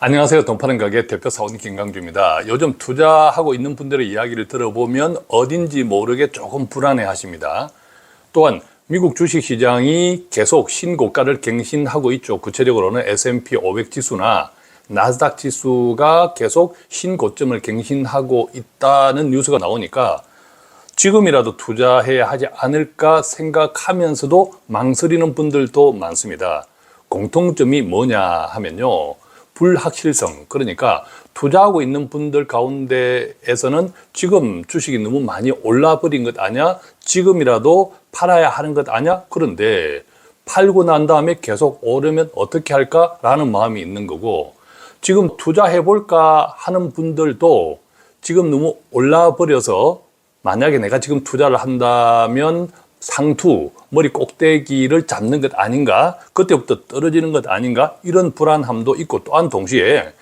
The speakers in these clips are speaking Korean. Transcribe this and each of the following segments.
안녕하세요. 돈 파는 가게 대표 사원님 김강주입니다. 요즘 투자하고 있는 분들의 이야기를 들어보면 어딘지 모르게 조금 불안해 하십니다. 또한 미국 주식시장이 계속 신고가를 갱신하고 있죠. 구체적으로는 S&P 500 지수나 나스닥 지수가 계속 신고점을 갱신하고 있다는 뉴스가 나오니까 지금이라도 투자해야 하지 않을까 생각하면서도 망설이는 분들도 많습니다. 공통점이 뭐냐 하면요. 불확실성, 그러니까 투자하고 있는 분들 가운데에서는 지금 주식이 너무 많이 올라버린 것 아니야? 지금이라도 팔아야 하는 것 아니야? 그런데 팔고 난 다음에 계속 오르면 어떻게 할까라는 마음이 있는 거고, 지금 투자해볼까 하는 분들도 지금 너무 올라버려서 만약에 내가 지금 투자를 한다면 상투, 머리 꼭대기를 잡는 것 아닌가? 그때부터 떨어지는 것 아닌가? 이런 불안함도 있고, 또한 동시에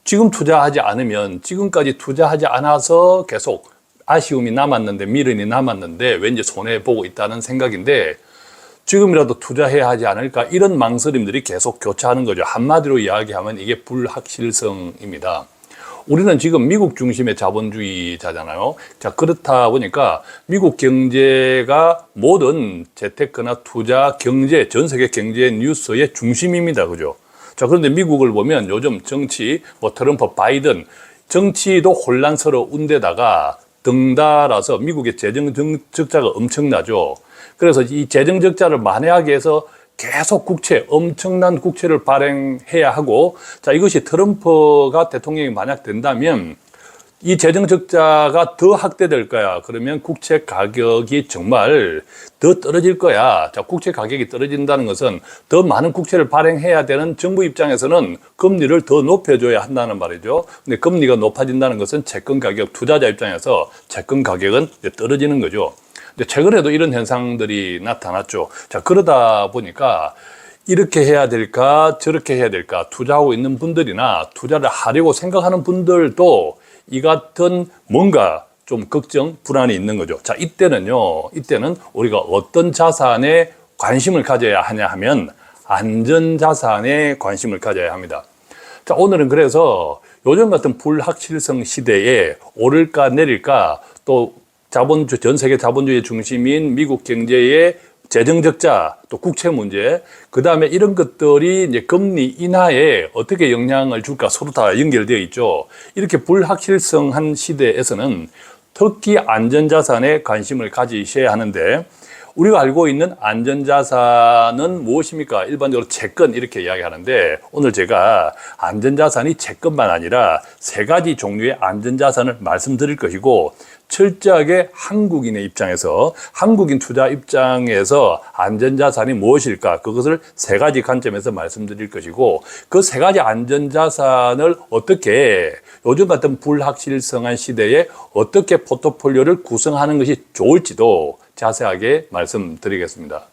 지금 투자하지 않으면 지금까지 투자하지 않아서 계속 아쉬움이 남았는데, 미련이 남았는데 왠지 손해보고 있다는 생각인데 지금이라도 투자해야 하지 않을까? 이런 망설임들이 계속 교차하는 거죠. 한마디로 이야기하면 이게 불확실성입니다. 우리는 지금 미국 중심의 자본주의자잖아요. 자, 그렇다 보니까 미국 경제가 모든 재테크나 투자, 경제, 전 세계 경제 뉴스의 중심입니다. 그죠? 자, 그런데 미국을 보면 요즘 정치, 트럼프, 바이든, 정치도 혼란스러운데다가 덩달아서 미국의 재정 적자가 엄청나죠. 그래서 이 재정 적자를 만회하기 위해서 계속 엄청난 국채를 발행해야 하고, 자, 이것이 트럼프가 대통령이 만약 된다면 이 재정 적자가 더 확대될 거야. 그러면 국채 가격이 정말 더 떨어질 거야. 자, 국채 가격이 떨어진다는 것은 더 많은 국채를 발행해야 되는 정부 입장에서는 금리를 더 높여줘야 한다는 말이죠. 근데 금리가 높아진다는 것은 채권 가격, 투자자 입장에서 채권 가격은 떨어지는 거죠. 근데 최근에도 이런 현상들이 나타났죠. 자, 그러다 보니까 이렇게 해야 될까, 저렇게 해야 될까, 투자하고 있는 분들이나 투자를 하려고 생각하는 분들도 이 같은 뭔가 좀 걱정, 불안이 있는 거죠. 자, 이때는 우리가 어떤 자산에 관심을 가져야 하냐 하면 안전자산에 관심을 가져야 합니다. 자, 오늘은 그래서 요즘 같은 불확실성 시대에 오를까 내릴까, 또 전 세계 자본주의 중심인 미국 경제의 재정 적자, 또 국채 문제, 그 다음에 이런 것들이 이제 금리 인하에 어떻게 영향을 줄까 서로 다 연결되어 있죠. 이렇게 불확실성한 시대에서는 특히 안전자산에 관심을 가지셔야 하는데, 우리가 알고 있는 안전자산은 무엇입니까? 일반적으로 채권 이렇게 이야기하는데, 오늘 제가 안전자산이 채권만 아니라 세 가지 종류의 안전자산을 말씀드릴 것이고, 철저하게 한국인의 입장에서, 한국인 투자 입장에서 안전자산이 무엇일까? 그것을 세 가지 관점에서 말씀드릴 것이고, 그 세 가지 안전자산을 어떻게 요즘 같은 불확실성한 시대에 어떻게 포트폴리오를 구성하는 것이 좋을지도 자세하게 말씀드리겠습니다.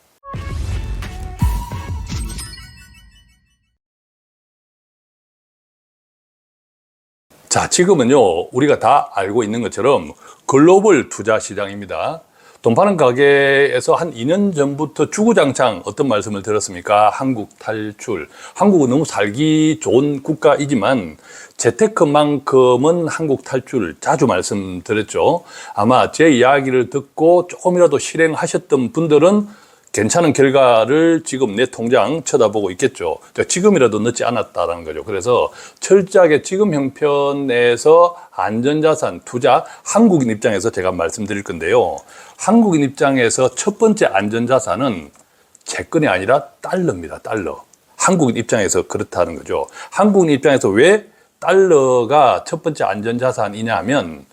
자, 지금은요, 우리가 다 알고 있는 것처럼 글로벌 투자 시장입니다. 돈 파는 가게에서 한 2년 전부터 주구장창 어떤 말씀을 드렸습니까? 한국 탈출. 한국은 너무 살기 좋은 국가이지만 재테크만큼은 한국 탈출 자주 말씀드렸죠. 아마 제 이야기를 듣고 조금이라도 실행하셨던 분들은 괜찮은 결과를 지금 내 통장 쳐다보고 있겠죠. 지금이라도 늦지 않았다라는 거죠. 그래서 철저하게 지금 형편에서 안전자산 투자, 한국인 입장에서 제가 말씀드릴 건데요. 한국인 입장에서 첫 번째 안전자산은 채권이 아니라 달러입니다. 달러. 한국인 입장에서 그렇다는 거죠. 한국인 입장에서 왜 달러가 첫 번째 안전자산이냐 하면,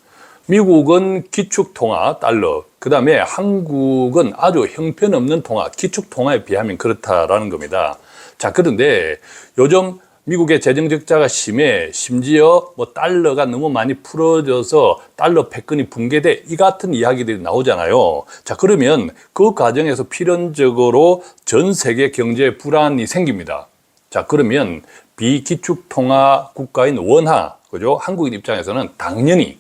미국은 기축통화 달러, 그 다음에 한국은 아주 형편없는 통화, 기축통화에 비하면 그렇다라는 겁니다. 자, 그런데 요즘 미국의 재정적자가 심해, 심지어 달러가 너무 많이 풀어져서 달러 패권이 붕괴돼, 이 같은 이야기들이 나오잖아요. 자, 그러면 그 과정에서 필연적으로 전 세계 경제에 불안이 생깁니다. 자, 그러면 비기축통화 국가인 원화, 그죠? 한국인 입장에서는 당연히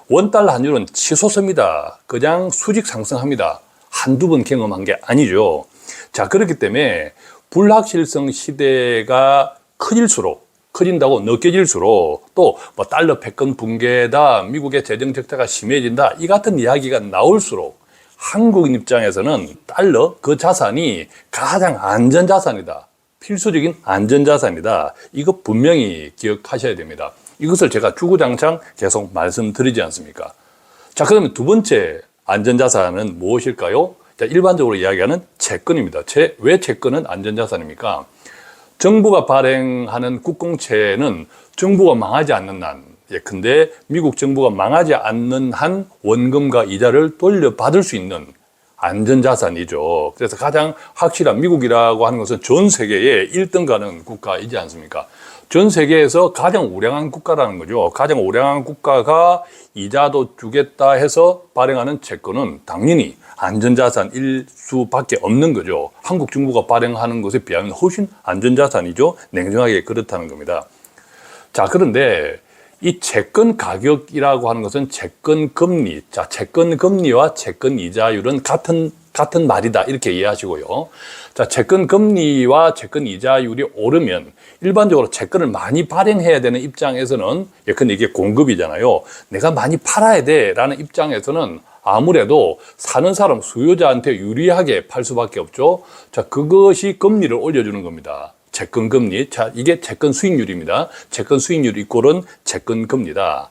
원달러 환율은 치솟습니다. 그냥 수직 상승합니다. 한두 번 경험한 게 아니죠. 자, 그렇기 때문에 불확실성 시대가 커질수록 커진다고 느껴질수록 또 뭐 달러 패권 붕괴다, 미국의 재정 적자가 심해진다, 이 같은 이야기가 나올수록 한국인 입장에서는 달러 그 자산이 가장 안전자산이다. 필수적인 안전자산이다. 이거 분명히 기억하셔야 됩니다. 이것을 제가 주구장창 계속 말씀드리지 않습니까? 자, 그러면 두 번째 안전자산은 무엇일까요? 자, 일반적으로 이야기하는 채권입니다. 왜 채권은 안전자산입니까? 정부가 발행하는 국공채는 정부가 망하지 않는 한, 근데 미국 정부가 망하지 않는 한 원금과 이자를 돌려받을 수 있는 안전자산이죠. 그래서 가장 확실한 미국이라고 하는 것은 전 세계에 1등 가는 국가이지 않습니까? 전 세계에서 가장 우량한 국가라는 거죠. 가장 우량한 국가가 이자도 주겠다 해서 발행하는 채권은 당연히 안전자산일 수밖에 없는 거죠. 한국 정부가 발행하는 것에 비하면 훨씬 안전자산이죠. 냉정하게 그렇다는 겁니다. 자, 그런데 이 채권 가격이라고 하는 것은 채권 금리, 자, 채권 금리와 채권 이자율은 같은 말이다, 이렇게 이해하시고요. 자, 채권 금리와 채권 이자율이 오르면 일반적으로 채권을 많이 발행해야 되는 입장에서는, 근데 이게 공급이잖아요. 내가 많이 팔아야 돼 라는 입장에서는 아무래도 사는 사람, 수요자한테 유리하게 팔 수밖에 없죠. 자, 그것이 금리를 올려주는 겁니다. 채권 금리. 자, 이게 채권 수익률입니다. 채권 수익률 이꼴은 채권 금리다.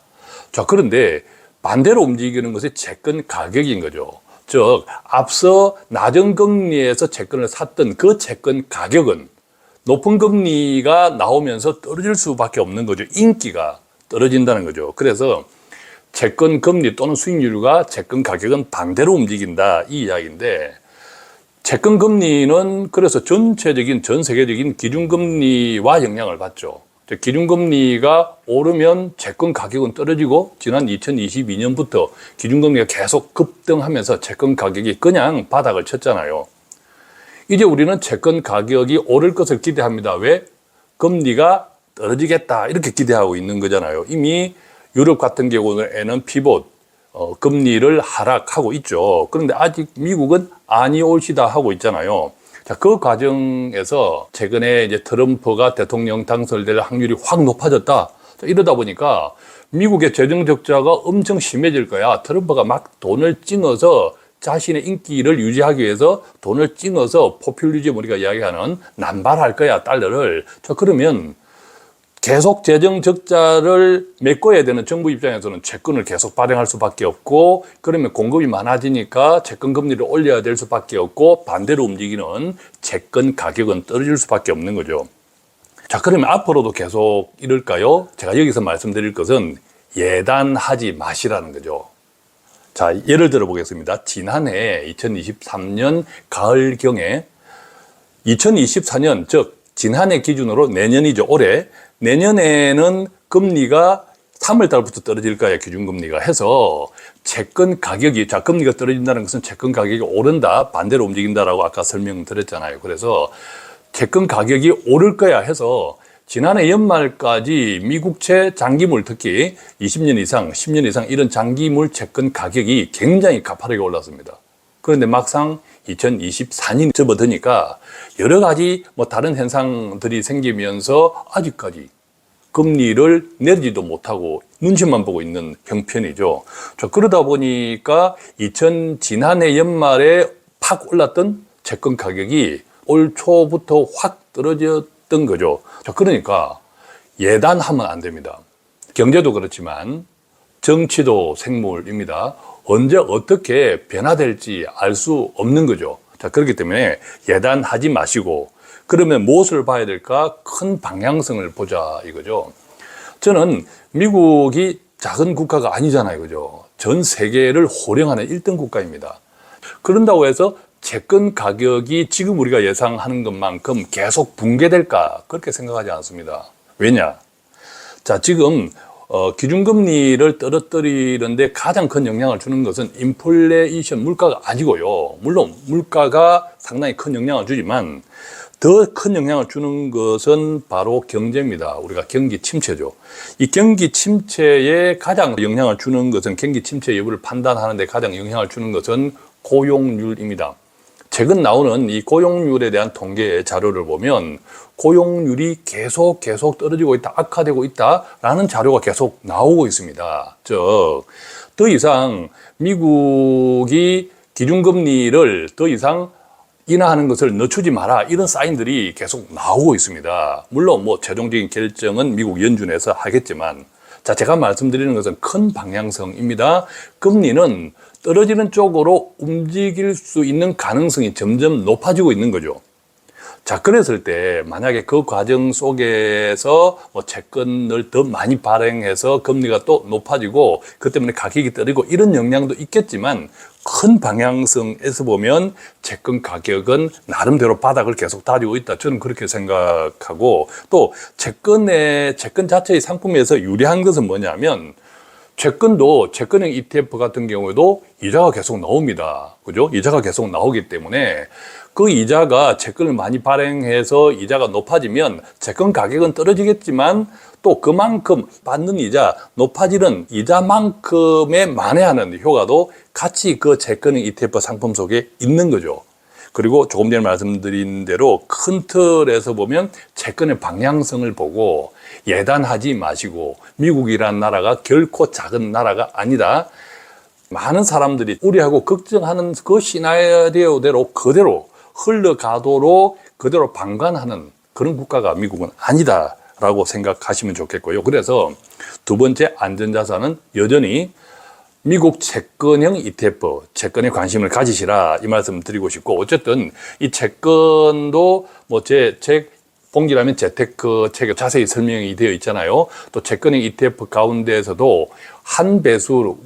자, 그런데 반대로 움직이는 것이 채권 가격인 거죠. 즉, 앞서 낮은 금리에서 채권을 샀던 그 채권 가격은 높은 금리가 나오면서 떨어질 수밖에 없는 거죠. 인기가 떨어진다는 거죠. 그래서 채권 금리 또는 수익률과 채권 가격은 반대로 움직인다, 이 이야기인데, 채권 금리는 그래서 전 세계적인 기준금리와 영향을 받죠. 기준금리가 오르면 채권 가격은 떨어지고, 지난 2022년부터 기준금리가 계속 급등하면서 채권 가격이 그냥 바닥을 쳤잖아요. 이제 우리는 채권 가격이 오를 것을 기대합니다. 왜? 금리가 떨어지겠다, 이렇게 기대하고 있는 거잖아요. 이미 유럽 같은 경우에는 피봇, 금리를 하락하고 있죠. 그런데 아직 미국은 아니 올시다 하고 있잖아요. 자, 그 과정에서 최근에 이제 트럼프가 대통령 당선될 확률이 확 높아졌다. 자, 이러다 보니까 미국의 재정 적자가 엄청 심해질 거야. 트럼프가 막 돈을 찡어서 자신의 인기를 유지하기 위해서 돈을 찡어서 포퓰리즘, 우리가 이야기하는 남발할 거야, 달러를. 자, 그러면 계속 재정 적자를 메꿔야 되는 정부 입장에서는 채권을 계속 발행할 수밖에 없고, 그러면 공급이 많아지니까 채권 금리를 올려야 될 수밖에 없고, 반대로 움직이는 채권 가격은 떨어질 수밖에 없는 거죠. 자, 그러면 앞으로도 계속 이럴까요? 제가 여기서 말씀드릴 것은 예단하지 마시라는 거죠. 자, 예를 들어 보겠습니다. 지난해 2023년 가을경에 2024년, 즉 지난해 기준으로 내년이죠, 올해. 내년에는 금리가 3월 달부터 떨어질 거야, 기준금리가 해서 채권 가격이, 자, 금리가 떨어진다는 것은 채권 가격이 오른다, 반대로 움직인다라고 아까 설명드렸잖아요. 그래서 채권 가격이 오를 거야 해서 지난해 연말까지 미국채 장기물, 특히 20년 이상, 10년 이상 이런 장기물 채권 가격이 굉장히 가파르게 올랐습니다. 그런데 막상 2024년 접어드니까 여러 가지 다른 현상들이 생기면서 아직까지 금리를 내리지도 못하고 눈치만 보고 있는 형편이죠. 자, 그러다 보니까 지난해 연말에 팍 올랐던 채권 가격이 올 초부터 확 떨어졌던 거죠. 자, 그러니까 예단하면 안 됩니다. 경제도 그렇지만 정치도 생물입니다. 언제 어떻게 변화될지 알 수 없는 거죠. 자, 그렇기 때문에 예단하지 마시고, 그러면 무엇을 봐야 될까? 큰 방향성을 보자, 이거죠. 저는 미국이 작은 국가가 아니잖아요, 그죠? 전 세계를 호령하는 1등 국가입니다. 그런다고 해서 채권 가격이 지금 우리가 예상하는 것만큼 계속 붕괴될까? 그렇게 생각하지 않습니다. 왜냐? 자, 지금 기준금리를 떨어뜨리는데 가장 큰 영향을 주는 것은 인플레이션, 물가가 아니고요. 물론 물가가 상당히 큰 영향을 주지만 더 큰 영향을 주는 것은 바로 경제입니다. 우리가 경기 침체죠. 이 경기 침체에 가장 영향을 주는 것은, 경기 침체 여부를 판단하는 데 가장 영향을 주는 것은 고용률입니다. 최근 나오는 이 고용률에 대한 통계 자료를 보면 고용률이 계속 떨어지고 있다, 악화되고 있다라는 자료가 계속 나오고 있습니다. 즉, 더 이상 미국이 기준금리를 더 이상 인하하는 것을 늦추지 마라, 이런 사인들이 계속 나오고 있습니다. 물론 뭐 최종적인 결정은 미국 연준에서 하겠지만, 자, 제가 말씀드리는 것은 큰 방향성입니다. 금리는 떨어지는 쪽으로 움직일 수 있는 가능성이 점점 높아지고 있는 거죠. 자, 그랬을 때 만약에 그 과정 속에서 뭐 채권을 더 많이 발행해서 금리가 또 높아지고 그 때문에 가격이 떨어지고 이런 영향도 있겠지만, 큰 방향성에서 보면 채권 가격은 나름대로 바닥을 계속 다지고 있다, 저는 그렇게 생각하고, 또 채권 자체의 상품에서 유리한 것은 뭐냐면, 채권형 ETF 같은 경우에도 이자가 계속 나옵니다. 그죠? 이자가 계속 나오기 때문에 그 이자가 채권을 많이 발행해서 이자가 높아지면 채권 가격은 떨어지겠지만 또 그만큼 받는 이자, 높아지는 이자만큼의 만회하는 효과도 같이 그 채권형 ETF 상품 속에 있는 거죠. 그리고 조금 전에 말씀드린 대로 큰 틀에서 보면 채권의 방향성을 보고 예단하지 마시고, 미국이라는 나라가 결코 작은 나라가 아니다, 많은 사람들이 우려하고 걱정하는 그 시나리오대로 그대로 흘러가도록 그대로 방관하는 그런 국가가 미국은 아니다라고 생각하시면 좋겠고요. 그래서 두 번째 안전자산은 여전히 미국 채권형 ETF, 채권에 관심을 가지시라, 이 말씀 드리고 싶고, 어쨌든 이 채권도 뭐 제 책 봉지라면 재테크 책에 자세히 설명이 되어 있잖아요. 또 채권형 ETF 가운데에서도 한 배수로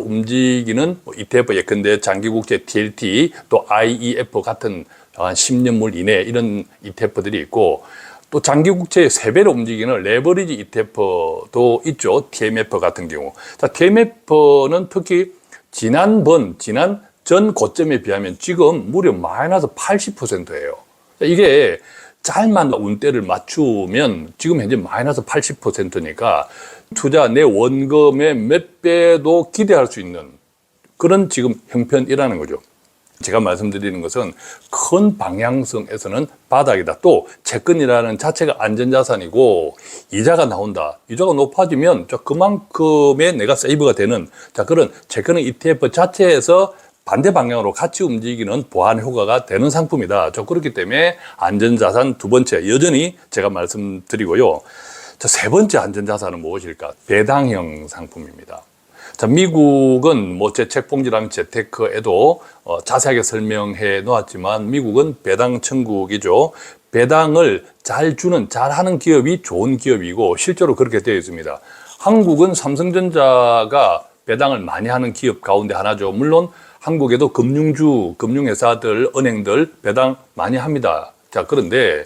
움직이는 ETF, 예컨대 장기국채 TLT, 또 IEF 같은 한 10년물 이내 이런 ETF들이 있고, 또 장기국채의 3배로 움직이는 레버리지 ETF도 있죠. TMF 같은 경우. 자, TMF는 특히 지난 전 고점에 비하면 지금 무려 마이너스 80%예요. 이게 잘만 운대를 맞추면 지금 현재 마이너스 80%니까 투자 내 원금의 몇 배도 기대할 수 있는 그런 지금 형편이라는 거죠. 제가 말씀드리는 것은 큰 방향성에서는 바닥이다. 또 채권이라는 자체가 안전자산이고 이자가 나온다. 이자가 높아지면 그만큼의 내가 세이브가 되는 그런 채권의 ETF 자체에서 반대 방향으로 같이 움직이는 보완 효과가 되는 상품이다. 그렇기 때문에 안전자산 두 번째 여전히 제가 말씀드리고요. 세 번째 안전자산은 무엇일까? 배당형 상품입니다. 자, 미국은 뭐 제 책봉지랑 재테크에도 자세하게 설명해 놓았지만 미국은 배당 천국이죠. 배당을 잘하는 기업이 좋은 기업이고 실제로 그렇게 되어 있습니다. 한국은 삼성전자가 배당을 많이 하는 기업 가운데 하나죠. 물론 한국에도 금융회사들, 은행들 배당 많이 합니다. 자, 그런데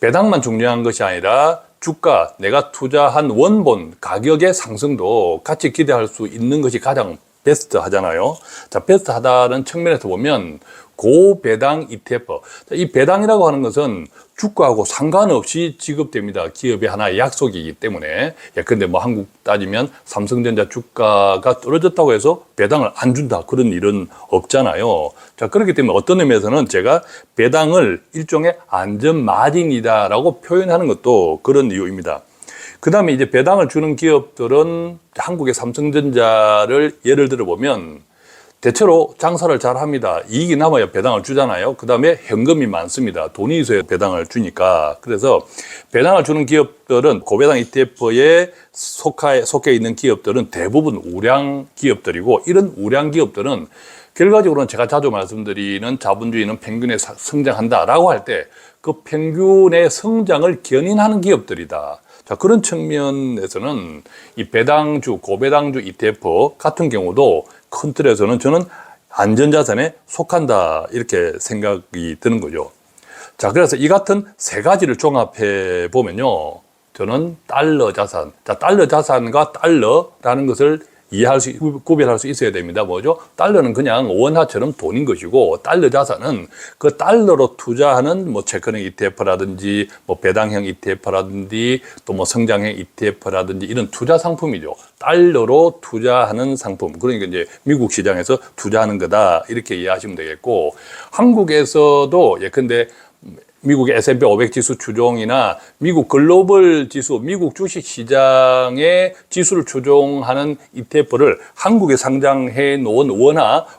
배당만 중요한 것이 아니라 주가, 내가 투자한 원본 가격의 상승도 같이 기대할 수 있는 것이 가장 베스트 하잖아요. 자, 베스트 하다는 측면에서 보면 고배당 ETF. 이 배당이라고 하는 것은 주가하고 상관없이 지급됩니다. 기업의 하나의 약속이기 때문에. 근데 뭐 한국 따지면 삼성전자 주가가 떨어졌다고 해서 배당을 안 준다, 그런 일은 없잖아요. 자, 그렇기 때문에 어떤 의미에서는 제가 배당을 일종의 안전 마진이다라고 표현하는 것도 그런 이유입니다. 그 다음에 이제 배당을 주는 기업들은 한국의 삼성전자를 예를 들어 보면 대체로 장사를 잘 합니다. 이익이 남아야 배당을 주잖아요. 그 다음에 현금이 많습니다. 돈이 있어야 배당을 주니까. 그래서 배당을 주는 기업들은 고배당 ETF에 속해 있는 기업들은 대부분 우량 기업들이고, 이런 우량 기업들은 결과적으로는 제가 자주 말씀드리는 자본주의는 평균에 성장한다라고 할 때 그 평균의 성장을 견인하는 기업들이다. 자, 그런 측면에서는 이 배당주, 고배당주 ETF 같은 경우도 큰 틀에서는 저는 안전자산에 속한다, 이렇게 생각이 드는 거죠. 자, 그래서 이 같은 세 가지를 종합해 보면요, 저는 달러 자산, 달러 자산과 달러라는 것을 구별할 수 있어야 됩니다. 뭐죠? 달러는 그냥 원화처럼 돈인 것이고, 달러 자산은 그 달러로 투자하는 뭐 채권형 ETF라든지 뭐 배당형 ETF라든지 또 뭐 성장형 ETF라든지 이런 투자 상품이죠. 달러로 투자하는 상품. 그러니까 이제 미국 시장에서 투자하는 거다. 이렇게 이해하시면 되겠고, 한국에서도 예컨대 미국의 S&P 500 지수 추종이나 미국 글로벌 지수, 미국 주식 시장의 지수를 추종하는 ETF를 한국에 상장해 놓은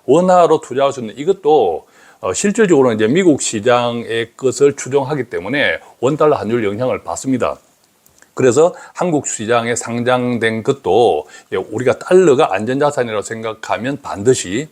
원화로 투자할 수 있는 이것도 실질적으로 이제 미국 시장의 것을 추종하기 때문에 원달러 환율 영향을 받습니다. 그래서 한국 시장에 상장된 것도 우리가 달러가 안전자산이라고 생각하면 반드시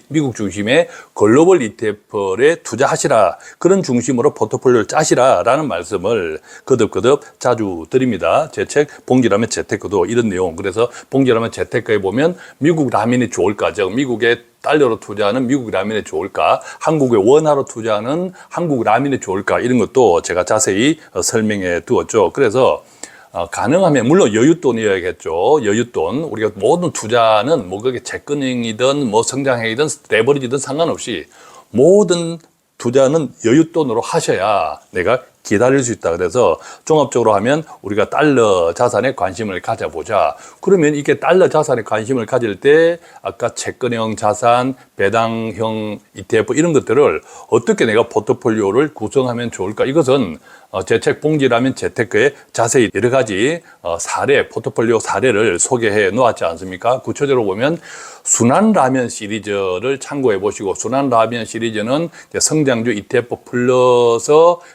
미국 중심의 글로벌 ETF에 투자하시라. 그런 중심으로 포트폴리오를 짜시라라는 말씀을 거듭 자주 드립니다. 제 책 봉지라면 재테크도 이런 내용. 그래서 봉지라면 재테크에 보면 미국 라면이 좋을까? 즉 미국의 달러로 투자하는 미국 라면이 좋을까? 한국의 원화로 투자하는 한국 라면이 좋을까? 이런 것도 제가 자세히 설명해 두었죠. 그래서 가능하면 물론 여윳돈이어야겠죠. 여윳돈. 우리가 모든 투자는 뭐 그게 채권형이든 뭐 성장형이든 레버리지든 상관없이 모든 투자는 여윳돈으로 하셔야 내가 기다릴 수 있다. 그래서 종합적으로 하면 우리가 달러 자산에 관심을 가져보자. 그러면 이게 달러 자산에 관심을 가질 때 아까 채권형 자산, 배당형 ETF 이런 것들을 어떻게 내가 포트폴리오를 구성하면 좋을까? 이것은 제 책 봉지라면 재테크에 자세히 여러 가지 포트폴리오 사례를 소개해 놓았지 않습니까? 구체적으로 보면 순환라면 시리즈를 참고해 보시고, 순환라면 시리즈는 성장주 ETF 플러스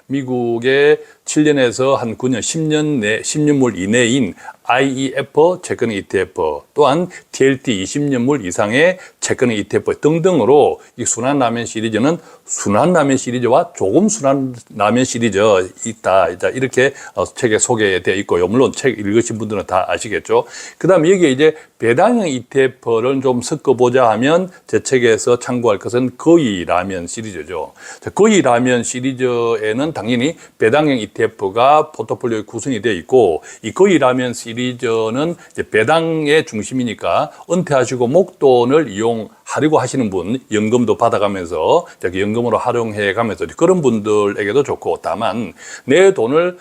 미국의 7년에서 한 9년, 10년물 이내인 IEF 채권 ETF, 또한 TLT 20년물 이상의 채권 ETF 등등으로 이 순환라면 시리즈는 순환라면 시리즈와 조금 순환라면 시리즈 있다. 이렇게 책에 소개되어 있고요. 물론 책 읽으신 분들은 다 아시겠죠. 그 다음에 여기에 이제 배당형 ETF를 좀 섞어보자 하면 제 책에서 참고할 것은 거의 라면 시리즈죠. 거의 라면 시리즈에는 당연히 배당형 ETF가 포트폴리오에 구성이 되어 있고, 이 거의 라면 시리즈는 이제 배당의 중심이니까 은퇴하시고 목돈을 이용하려고 하시는 분, 연금도 받아가면서 연금으로 활용해 가면서 그런 분들에게도 좋고, 다만 내 돈을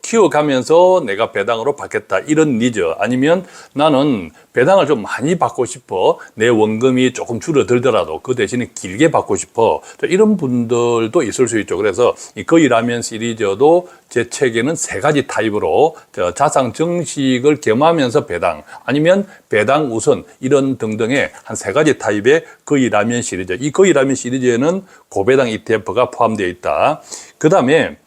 키워가면서 내가 배당으로 받겠다 이런 니즈, 아니면 나는 배당을 좀 많이 받고 싶어, 내 원금이 조금 줄어들더라도 그 대신에 길게 받고 싶어, 이런 분들도 있을 수 있죠. 그래서 이 거의 라면 시리즈도 제 책에는 3가지 타입으로 자산 정식을 겸하면서 배당, 아니면 배당 우선 이런 등등의 한 3가지 타입의 거의 라면 시리즈. 이 거의 라면 시리즈에는 고배당 ETF가 포함되어 있다. 그 다음에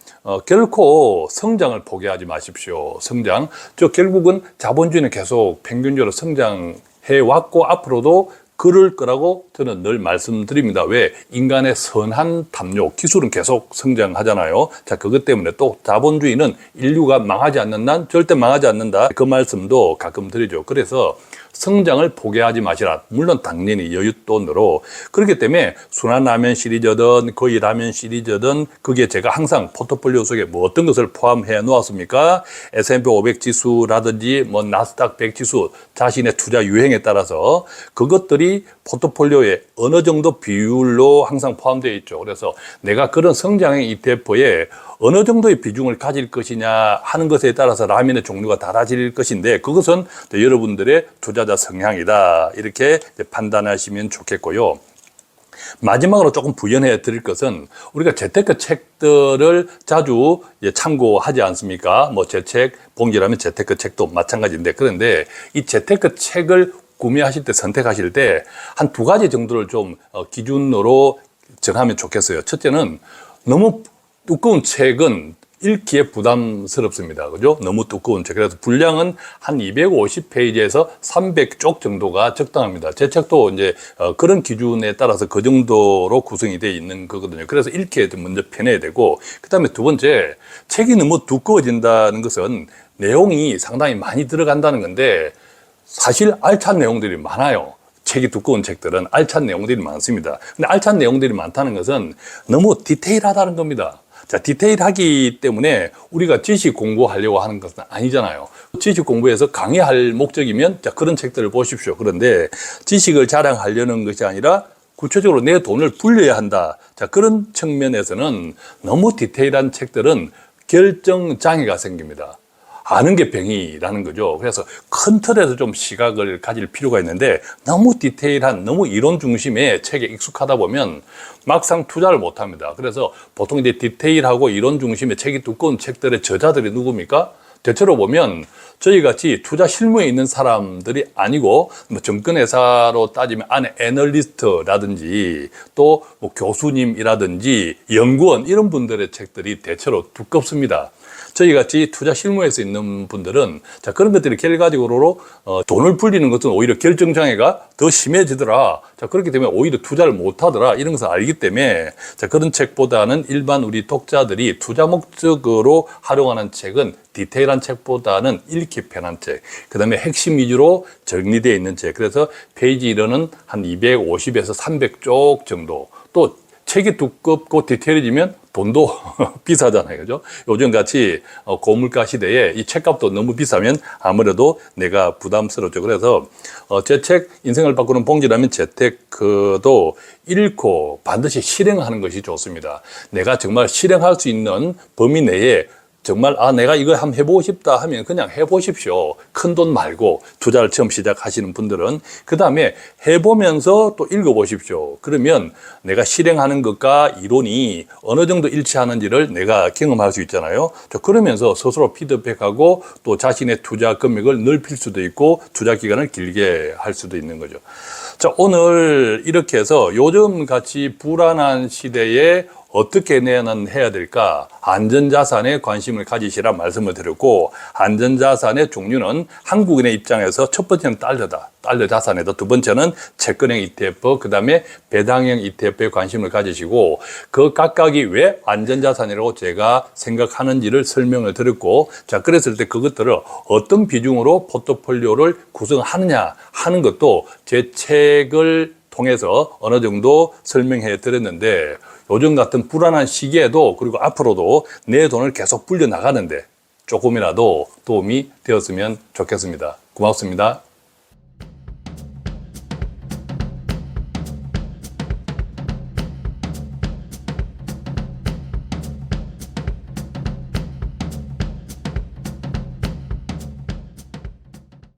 결코 성장을 포기하지 마십시오. 성장. 결국은 자본주의는 계속 평균적으로 성장해 왔고 앞으로도 그럴 거라고 저는 늘 말씀드립니다. 왜? 인간의 선한 담력, 기술은 계속 성장하잖아요. 자, 그것 때문에 또 자본주의는 인류가 망하지 않는 한 절대 망하지 않는다. 그 말씀도 가끔 드리죠. 그래서 성장을 포기하지 마시라. 물론 당연히 여윳돈으로. 그렇기 때문에 순환라면 시리즈든 거의 라면 시리즈든 그게 제가 항상 포트폴리오 속에 뭐 어떤 것을 포함해 놓았습니까? S&P 500 지수라든지 뭐 나스닥 100 지수, 자신의 투자 유행에 따라서 그것들이 포트폴리오에 어느 정도 비율로 항상 포함되어 있죠. 그래서 내가 그런 성장형 ETF에 어느 정도의 비중을 가질 것이냐 하는 것에 따라서 라면의 종류가 달라질 것인데, 그것은 여러분들의 투자자 성향이다. 이렇게 판단하시면 좋겠고요. 마지막으로 조금 부연해 드릴 것은, 우리가 재테크 책들을 자주 참고하지 않습니까? 뭐 제 책, 봉지라면 재테크 책도 마찬가지인데, 그런데 이 재테크 책을 구매하실 때, 선택하실 때 한 2가지 정도를 좀 기준으로 정하면 좋겠어요. 첫째는 너무 두꺼운 책은 읽기에 부담스럽습니다. 그죠? 너무 두꺼운 책. 그래서 분량은 한 250페이지에서 300쪽 정도가 적당합니다. 제 책도 이제 그런 기준에 따라서 그 정도로 구성이 되어 있는 거거든요. 그래서 읽기에 먼저 편해야 되고, 그 다음에 2번째, 책이 너무 두꺼워진다는 것은 내용이 상당히 많이 들어간다는 건데, 사실 알찬 내용들이 많아요. 책이 두꺼운 책들은 알찬 내용들이 많습니다. 근데 알찬 내용들이 많다는 것은 너무 디테일하다는 겁니다. 자, 디테일하기 때문에 우리가 지식 공부하려고 하는 것은 아니잖아요. 지식 공부에서 강의할 목적이면 자, 그런 책들을 보십시오. 그런데 지식을 자랑하려는 것이 아니라 구체적으로 내 돈을 불려야 한다. 자, 그런 측면에서는 너무 디테일한 책들은 결정 장애가 생깁니다. 아는 게 병이라는 거죠. 그래서 큰 틀에서 좀 시각을 가질 필요가 있는데 너무 디테일한, 너무 이론 중심의 책에 익숙하다 보면 막상 투자를 못 합니다. 그래서 보통 이제 디테일하고 이론 중심의 책이 두꺼운 책들의 저자들이 누굽니까? 대체로 보면 저희 같이 투자 실무에 있는 사람들이 아니고 뭐 증권회사로 따지면 안에 애널리스트라든지 또 뭐 교수님이라든지 연구원 이런 분들의 책들이 대체로 두껍습니다. 저희 같이 투자 실무에서 있는 분들은 자, 그런 것들이 결과적으로 돈을 불리는 것은 오히려 결정 장애가 더 심해지더라. 자, 그렇게 되면 오히려 투자를 못 하더라. 이런 것을 알기 때문에 자, 그런 책보다는 일반 우리 독자들이 투자 목적으로 활용하는 책은 디테일한 책보다는 읽기 편한 책, 그 다음에 핵심 위주로 정리되어 있는 책. 그래서 페이지 일원은 한 250에서 300쪽 정도. 또 책이 두껍고 디테일해지면 돈도 비싸잖아요. 그죠? 요즘 같이 고물가 시대에 이 책값도 너무 비싸면 아무래도 내가 부담스럽죠. 그래서 제 책 인생을 바꾸는 봉지라면 재테크도 읽고 반드시 실행하는 것이 좋습니다. 내가 정말 실행할 수 있는 범위 내에 정말 내가 이거 한번 해보고 싶다 하면 그냥 해보십시오. 큰 돈 말고 투자를 처음 시작하시는 분들은 그 다음에 해보면서 또 읽어보십시오. 그러면 내가 실행하는 것과 이론이 어느 정도 일치하는지를 내가 경험할 수 있잖아요. 그러면서 스스로 피드백하고 또 자신의 투자 금액을 넓힐 수도 있고 투자 기간을 길게 할 수도 있는 거죠. 자, 오늘 이렇게 해서 요즘 같이 불안한 시대에 어떻게 해야 될까? 안전자산에 관심을 가지시라 말씀을 드렸고, 안전자산의 종류는 한국인의 입장에서 첫 번째는 달러다. 달러 자산에도 두 번째는 채권형 ETF, 그 다음에 배당형 ETF에 관심을 가지시고, 그 각각이 왜 안전자산이라고 제가 생각하는지를 설명을 드렸고, 자, 그랬을 때 그것들을 어떤 비중으로 포트폴리오를 구성하느냐 하는 것도 제 책을 통해서 어느 정도 설명해 드렸는데, 요즘 같은 불안한 시기에도 그리고 앞으로도 내 돈을 계속 불려 나가는데 조금이라도 도움이 되었으면 좋겠습니다. 고맙습니다.